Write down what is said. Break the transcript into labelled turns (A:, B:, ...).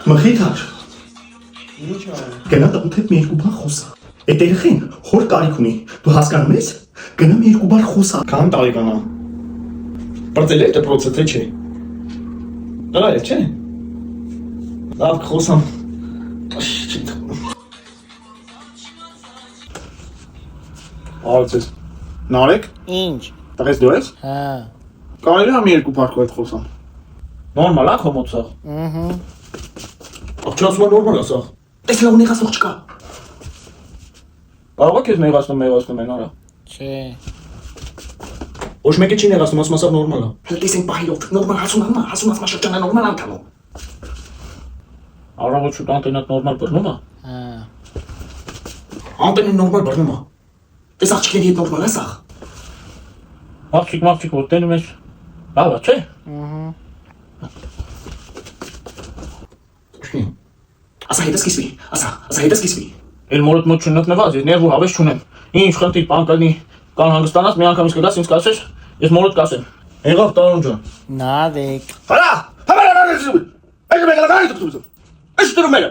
A: Մխիթար։
B: Ինչ է։
A: Գնա տղուտ հետ մի երկու բան խոսա։ Այդ երեխին հոր կարիք ունի։ Դու հասկանում ես։ Գնա մի երկու բան խոսա։
B: Քան տարեկան է։ Բրծել է դպրոցը թե չէ։ Դրա է, չէ։ Լավ խոսամ։ Չի թվում։ Ալցես։ Նարեկ։
C: Ինչ։
B: Տղես դու ես։
C: Հա։
B: Կարելի է մի երկու բառ հետ խոսամ։ Նորմալ է քո մոտ սա։ Ահա։ Աղջասում նորմալ է սա։
A: Տես լավ նեղացող չկա։
B: Կարող է քեզ նեղացնում են արա։
C: Չէ։
B: Ոչ մեկը չի նեղացնում, ասում ասա նորմալ է։
A: Հետիս են պահելով, նորմալ հասում շրջանը նորմալ անդանում։
B: Առավոտ շուտ անտենատ նորմալ բռնում է։
C: Հա։
A: Անտենին նորմալ բռնում է։ Տես աղջիկների հետ նորմալ է սա։
B: Աղջիկ որ տենում ես։ Լավ է, չէ։
A: Ասա հետս կիսվի, ասա հետս կիսվի։
B: Էլ մորդ մոտ չնտնված, ես ներվու հավես չունեմ։ Ինչ խնդիր բան կլինի, կան հանգստանաս, մի անգամ կգաս ինձ կասես, ես մորդ կասեմ։ Եղավ Տարոն ջան։
C: Նարեկ։
A: Հալա, համարան արեցու։ Այդ մեկը լագարի դու։ Այս դրում մերը։